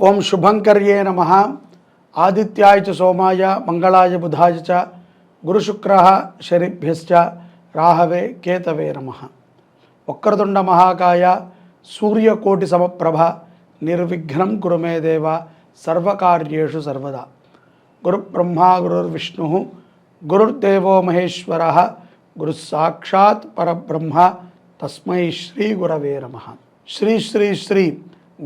ఓం శుభంకర్యే నమః. ఆదిత్యాయ చ సోమాయ మంగళాయ బుధాయ చ గురుశుక్రః శనిభ్యశ్చ రాహవే కేతవే నమః. వక్రతుండ మహాకాయ సూర్యకోటి సమప్రభ నిర్విఘ్నం కురు మే దేవ సర్వకార్యేషు సర్వదా. గురుబ్రహ్మా గురుర్విష్ణుః గురుర్దేవో మహేశ్వరః గురుస్సాక్షాత్ పరబ్రహ్మ తస్మై శ్రీ గురవే నమః. శ్రీ శ్రీ శ్రీ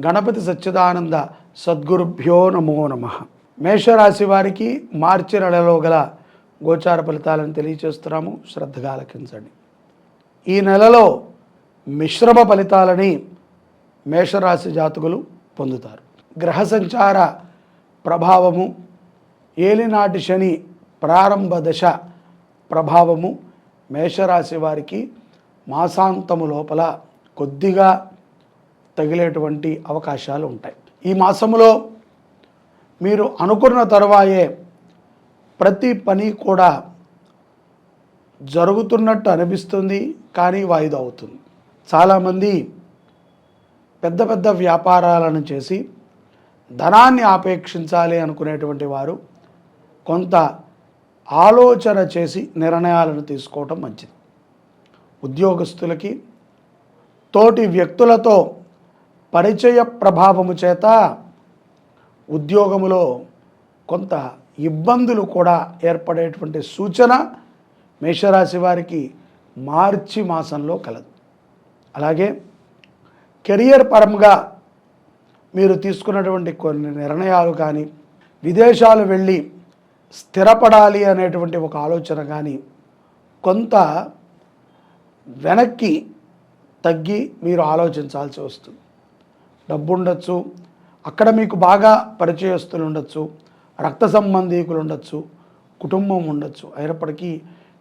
గణపతి సచ్చిదానంద సద్గురుభ్యో నమో నమః. మేషరాశి వారికి మార్చి నెలలో గల గోచార ఫలితాలను తెలియచేస్తున్నాము, శ్రద్ధగా ఆలకించండి. ఈ నెలలో మిశ్రమ ఫలితాలని మేషరాశి జాతకులు పొందుతారు. గ్రహ సంచార ప్రభావము, ఏలినాటి శని ప్రారంభ దశ ప్రభావము మేషరాశి వారికి మాసాంతము లోపల కొద్దిగా తగిలేటువంటి అవకాశాలు ఉంటాయి. ఈ మాసములో మీరు అనుకున్న తరువాయే ప్రతి పని కూడా జరుగుతున్నట్టు అనిపిస్తుంది, కానీ వాయిదా అవుతుంది. చాలామంది పెద్ద పెద్ద వ్యాపారాలను చేసి ధనాన్ని ఆపేక్షించాలి అనుకునేటువంటి వారు కొంత ఆలోచన చేసి నిర్ణయాలను తీసుకోవటం మంచిది. ఉద్యోగస్తులకి తోటి వ్యక్తులతో పరిచయ ప్రభావము చేత ఉద్యోగములో కొంత ఇబ్బందులు కూడా ఏర్పడేటువంటి సూచన మేషరాశి వారికి మార్చి మాసంలో కలదు. అలాగే కెరియర్ పరంగా మీరు తీసుకున్నటువంటి కొన్ని నిర్ణయాలు కానీ, విదేశాలు వెళ్ళి స్థిరపడాలి అనేటువంటి ఒక ఆలోచన కానీ కొంత వెనక్కి తగ్గి మీరు ఆలోచించాల్సి వస్తుంది. డబ్బు ఉండొచ్చు, అక్కడ మీకు బాగా పరిచయస్తులు ఉండొచ్చు, రక్త సంబంధీకులు ఉండొచ్చు, కుటుంబం ఉండొచ్చు. అయినప్పటికీ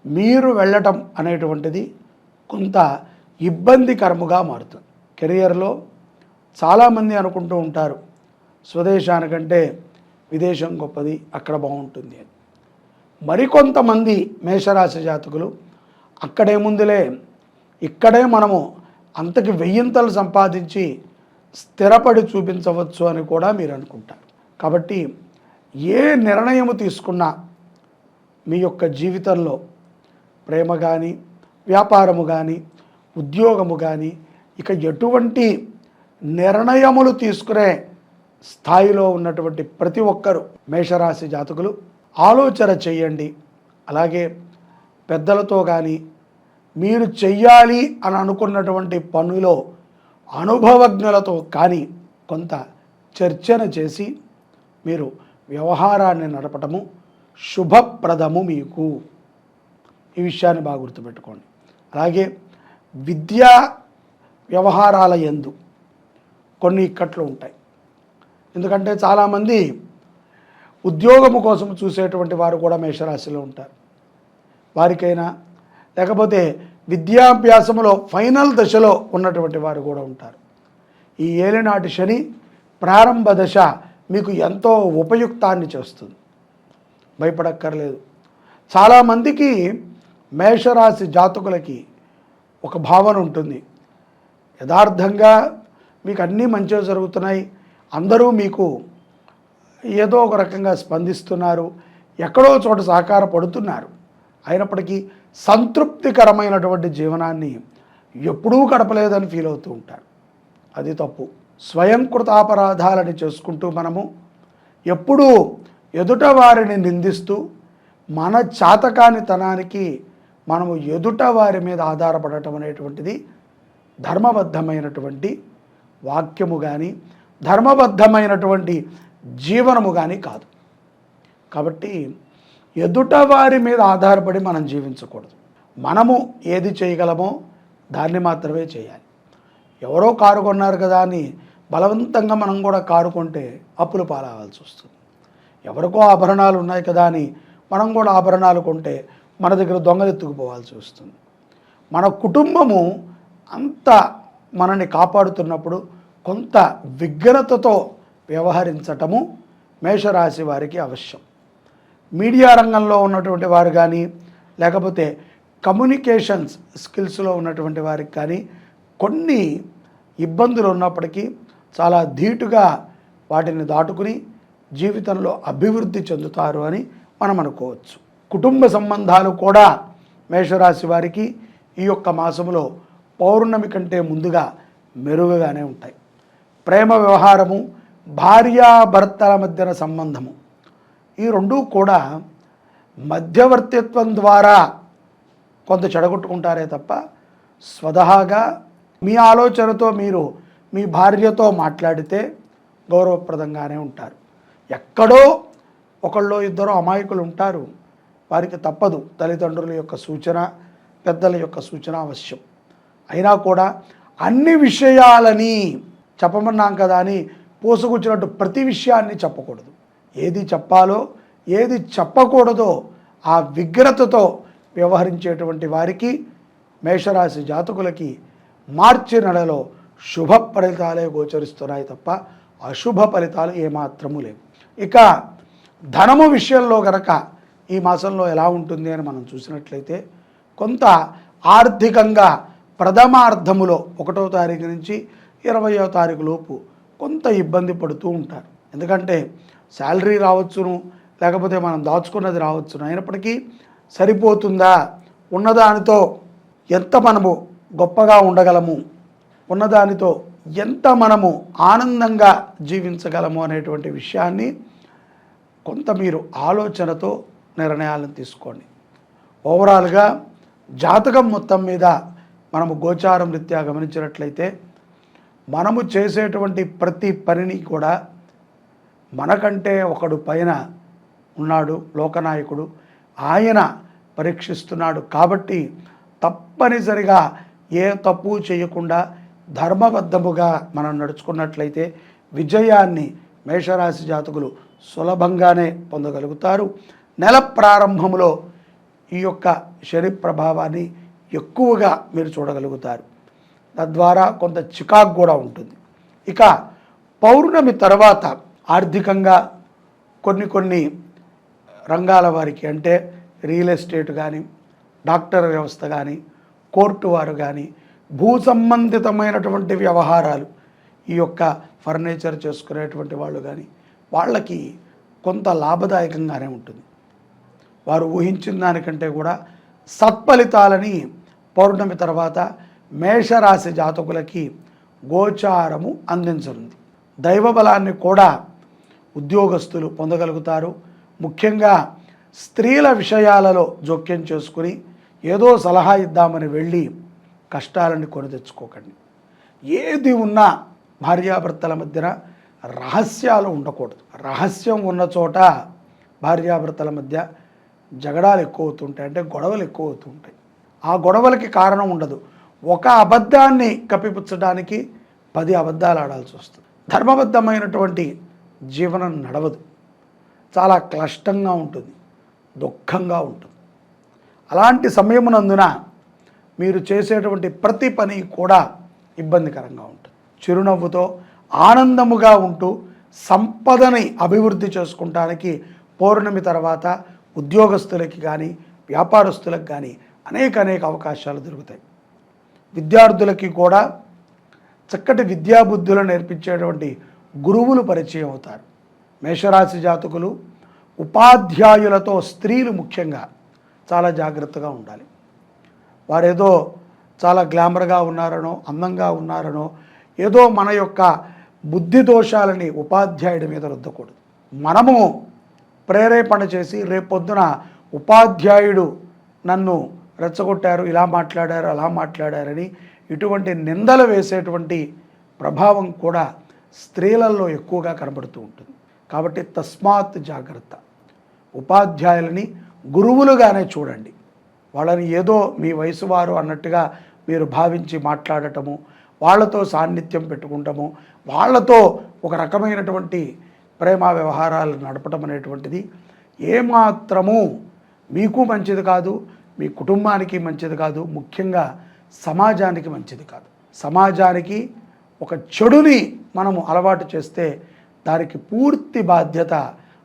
మీరు వెళ్ళటం అనేటువంటిది కొంత ఇబ్బందికరముగా మారుతుంది. కెరియర్లో చాలామంది అనుకుంటూ ఉంటారు స్వదేశానికంటే విదేశం గొప్పది, అక్కడ బాగుంటుంది అని. మరికొంతమంది మేషరాశి జాతకులు అక్కడేముందులే, ఇక్కడే మనము అంతకి వెయ్యింతలు సంపాదించి స్థిరపడి చూపించవచ్చు అని కూడా మీరు అనుకుంటారు. కాబట్టి ఏ నిర్ణయము తీసుకున్నా మీ యొక్క జీవితంలో ప్రేమ కానీ, వ్యాపారము కానీ, ఉద్యోగము కానీ, ఇక ఎటువంటి నిర్ణయములు తీసుకునే స్థాయిలో ఉన్నటువంటి ప్రతి ఒక్కరూ మేషరాశి జాతకులు ఆలోచన చేయండి. అలాగే పెద్దలతో కానీ, మీరు చెయ్యాలి అని అనుకున్నటువంటి పనులో అనుభవజ్ఞులతో కానీ కొంత చర్చన చేసి మీరు వ్యవహారాన్ని నడపటము శుభప్రదము మీకు. ఈ విషయాన్ని బాగా గుర్తుపెట్టుకోండి. అలాగే విద్యా వ్యవహారాల యందు కొన్ని ఇక్కట్లు ఉంటాయి. ఎందుకంటే చాలామంది ఉద్యోగము కోసం చూసేటువంటి వారు కూడా మేషరాశిలో ఉంటారు. వారికైనా లేకపోతే విద్యాభ్యాసంలో ఫైనల్ దశలో ఉన్నటువంటి వారు కూడా ఉంటారు. ఈ ఏలినాటి శని ప్రారంభ దశ మీకు ఎంతో ఉపయుక్తాన్ని చేస్తుంది, భయపడక్కర్లేదు. చాలామందికి మేషరాశి జాతకులకి ఒక భావన ఉంటుంది, యథార్థంగా మీకు అన్నీ మంచిగా జరుగుతున్నాయి, అందరూ మీకు ఏదో ఒక రకంగా స్పందిస్తున్నారు, ఎక్కడో చోట సహకారపడుతున్నారు, అయినప్పటికీ సంతృప్తికరమైనటువంటి జీవనాన్ని ఎప్పుడూ గడపలేదని ఫీల్ అవుతూ ఉంటారు. అది తప్పు. స్వయం కృతాపరాధాలని చేసుకుంటూ మనము ఎప్పుడూ ఎదుట వారిని నిందిస్తూ మన చాతకానితనానికి మనము ఎదుట వారి మీద ఆధారపడటం అనేటువంటిది ధర్మబద్ధమైనటువంటి వాక్యము కానీ, ధర్మబద్ధమైనటువంటి జీవనము కానీ కాదు. కాబట్టి ఎదుట వారి మీద ఆధారపడి మనం జీవించకూడదు. మనము ఏది చేయగలమో దాన్ని మాత్రమే చేయాలి. ఎవరో కారు కొన్నారు కదా అని బలవంతంగా మనం కూడా కారు కొంటే అప్పులు పాలవాల్సి వస్తుంది. ఎవరికో ఆభరణాలు ఉన్నాయి కదా అని మనం కూడా ఆభరణాలు కొంటే మన దగ్గర దొంగలు ఎత్తుకుపోవాల్సి వస్తుంది. మన కుటుంబము అంత మనల్ని కాపాడుతున్నప్పుడు కొంత విఘ్నతతో వ్యవహరించటము మేషరాశి వారికి అవశ్యం. మీడియా రంగంలో ఉన్నటువంటి వారు కానీ, లేకపోతే కమ్యూనికేషన్స్ స్కిల్స్లో ఉన్నటువంటి వారికి కానీ కొన్ని ఇబ్బందులు ఉన్నప్పటికీ చాలా ధీటుగా వాటిని దాటుకుని జీవితంలో అభివృద్ధి చెందుతారు అని మనం అనుకోవచ్చు. కుటుంబ సంబంధాలు కూడా మేషరాశి వారికి ఈ యొక్క మాసంలో పౌర్ణమి కంటే ముందుగా మెరుగుగానే ఉంటాయి. ప్రేమ వ్యవహారము, భార్యాభర్తల మధ్యన సంబంధము, ఈ రెండూ కూడా మధ్యవర్తిత్వం ద్వారా కొంత చెడగొట్టుకుంటారే తప్ప స్వతహాగా మీ ఆలోచనతో మీరు మీ భార్యతో మాట్లాడితే గౌరవప్రదంగానే ఉంటారు. ఎక్కడో ఒకళ్ళో ఇద్దరు అమాయకులు ఉంటారు, వారికి తప్పదు. తల్లిదండ్రుల యొక్క సూచన, పెద్దల యొక్క సూచన అవశ్యం. అయినా కూడా అన్ని విషయాలని చెప్పమన్నాం కదా అని పోసుకొచ్చినట్టు ప్రతి విషయాన్ని చెప్పకూడదు. ఏది చెప్పాలో ఏది చెప్పకూడదో ఆ విగ్రతతో వ్యవహరించేటువంటి వారికి, మేషరాశి జాతకులకి మార్చి నెలలో శుభ ఫలితాలే గోచరిస్తున్నాయి తప్ప అశుభ ఫలితాలు ఏమాత్రము లేవు. ఇక ధనము విషయంలో గనక ఈ మాసంలో ఎలా ఉంటుంది అని మనం చూసినట్లయితే, కొంత ఆర్థికంగా ప్రథమార్థములో 1వ తారీఖు నుంచి 20వ తారీఖు లోపు కొంత ఇబ్బంది పడుతూ ఉంటారు. ఎందుకంటే శాలరీ రావచ్చును, లేకపోతే మనం దాచుకున్నది రావచ్చును. అయినప్పటికీ సరిపోతుందా, ఉన్నదానితో ఎంత మనము గొప్పగా ఉండగలము, ఉన్నదానితో ఎంత మనము ఆనందంగా జీవించగలము అనేటువంటి విషయాన్ని కొంత మీరు ఆలోచనతో నిర్ణయాలను తీసుకోండి. ఓవరాల్గా జాతకం మొత్తం మీద మనము గోచారం రీత్యా గమనించినట్లయితే, మనము చేసేటువంటి ప్రతి పనిని కూడా మనకంటే ఒకడు పైన ఉన్నాడు, లోకనాయకుడు, ఆయన పరీక్షిస్తున్నాడు. కాబట్టి తప్పనిసరిగా ఏ తప్పు చేయకుండా ధర్మబద్ధముగా మనం నడుచుకున్నట్లయితే విజయాన్ని మేషరాశి జాతకులు సులభంగానే పొందగలుగుతారు. నెల ప్రారంభంలో ఈ యొక్క శని ప్రభావాన్ని ఎక్కువగా మీరు చూడగలుగుతారు. తద్వారా కొంత చికాకు కూడా ఉంటుంది. ఇక పౌర్ణమి తర్వాత ఆర్థికంగా కొన్ని రంగాల వారికి, అంటే రియల్ ఎస్టేట్ కానీ, డాక్టర్ వ్యవస్థ కానీ, కోర్టు వారు కానీ, భూ సంబంధితమైనటువంటి వ్యవహారాలు, ఈ యొక్క ఫర్నిచర్ చేసుకునేటువంటి వాళ్ళు కానీ, వాళ్ళకి కొంత లాభదాయకంగానే ఉంటుంది. వారు ఊహించిన దానికంటే కూడా సత్ఫలితాలని పౌర్ణమి తర్వాత మేషరాశి జాతకులకి గోచారము అందించనుంది. దైవబలాన్ని కూడా ఉద్యోగస్తులు పొందగలుగుతారు. ముఖ్యంగా స్త్రీల విషయాలలో జోక్యం చేసుకుని ఏదో సలహా ఇద్దామని వెళ్ళి కష్టాలని కొని తెచ్చుకోకండి. ఏది ఉన్నా భార్యాభర్తల మధ్యన రహస్యాలు ఉండకూడదు. రహస్యం ఉన్న చోట భార్యాభర్తల మధ్య జగడాలు ఎక్కువ అవుతుంటాయి, అంటే గొడవలు ఎక్కువ అవుతుంటాయి. ఆ గొడవలకి కారణం ఉండదు. ఒక అబద్ధాన్ని కప్పిపుచ్చడానికి 10 అబద్ధాలు ఆడాల్సి వస్తుంది. ధర్మబద్ధమైనటువంటి జీవనం నడవదు. చాలా క్లిష్టంగా ఉంటుంది, దుఃఖంగా ఉంటుంది. అలాంటి సమయమునందున మీరు చేసేటువంటి ప్రతి పని కూడా ఇబ్బందికరంగా ఉంటుంది. చిరునవ్వుతో ఆనందముగా ఉంటూ సంపదని అభివృద్ధి చేసుకుంటానికి పౌర్ణమి తర్వాత ఉద్యోగస్తులకి కానీ, వ్యాపారస్తులకు కానీ అనేక అవకాశాలు దొరుకుతాయి. విద్యార్థులకి కూడా చక్కటి విద్యాబుద్ధులను నేర్పించేటువంటి గురువులు పరిచయం అవుతారు. మేషరాశి జాతకులు ఉపాధ్యాయులతో, స్త్రీలు ముఖ్యంగా చాలా జాగ్రత్తగా ఉండాలి. వారేదో చాలా గ్లామర్గా ఉన్నారనో, అందంగా ఉన్నారనో, ఏదో మన యొక్క బుద్ధి దోషాలని ఉపాధ్యాయుడి మీద రుద్దకూడదు. మనము ప్రేరేపణ చేసి రేపొద్దున ఉపాధ్యాయుడు నన్ను రెచ్చగొట్టారు, ఇలా మాట్లాడారు, అలా మాట్లాడారని ఇటువంటి నిందలు వేసేటువంటి ప్రభావం కూడా స్త్రీలలో ఎక్కువగా కనబడుతూ ఉంటుంది. కాబట్టి తస్మాత్ జాగ్రత్త. ఉపాధ్యాయులని గురువులుగానే చూడండి. వాళ్ళని ఏదో మీ వయసు వారు అన్నట్టుగా మీరు భావించి మాట్లాడటము, వాళ్ళతో సాన్నిధ్యం పెట్టుకుంటాము, వాళ్ళతో ఒక రకమైనటువంటి ప్రేమ వ్యవహారాలు నడపడం అనేటువంటిది ఏమాత్రము మీకు మంచిది కాదు, మీ కుటుంబానికి మంచిది కాదు, ముఖ్యంగా సమాజానికి మంచిది కాదు. సమాజానికి ఒక చెడుని మనము అలవాటు చేస్తే దానికి పూర్తి బాధ్యత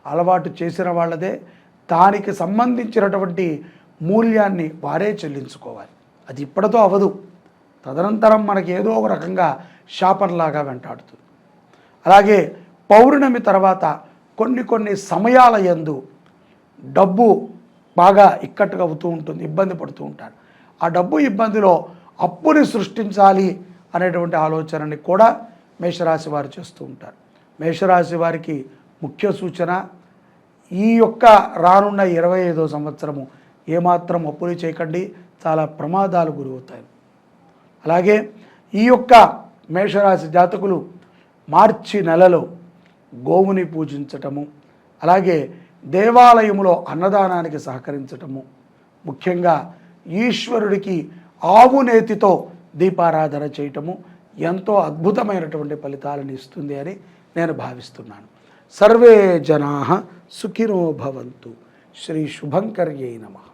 అలవాటు చేసిన వాళ్ళదే. దానికి సంబంధించినటువంటి మూల్యాన్ని వారే చెల్లించుకోవాలి. అది ఇప్పటితో అవదు, తదనంతరం మనకి ఏదో ఒక రకంగా శాపంలాగా వెంటాడుతుంది. అలాగే పౌర్ణమి తర్వాత కొన్ని సమయాల యందు డబ్బు బాగా ఇక్కట్టుగా అవుతూ ఉంటుంది, ఇబ్బంది పడుతూ ఉంటారు. ఆ డబ్బు ఇబ్బందిలో అప్పుని సృష్టించాలి అనేటువంటి ఆలోచనని కూడా మేషరాశి వారు చేస్తూ ఉంటారు. మేషరాశి వారికి ముఖ్య సూచన, ఈ యొక్క రానున్న 25వ సంవత్సరము ఏమాత్రం అప్పులు చేయకండి, చాలా ప్రమాదాలు గురవుతాయి. అలాగే ఈ యొక్క మేషరాశి జాతకులు మార్చి నెలలో గోవుని పూజించటము, అలాగే దేవాలయములో అన్నదానానికి సహకరించటము, ముఖ్యంగా ఈశ్వరుడికి ఆవు నేతితో దీపారాధన చేయటము ఎంతో అద్భుతమైనటువంటి ఫలితాలను ఇస్తుంది అని నేను భావిస్తున్నాను. సర్వే జనాః సుఖినో భవంతు. శ్రీ శుభంకర్యై నమః.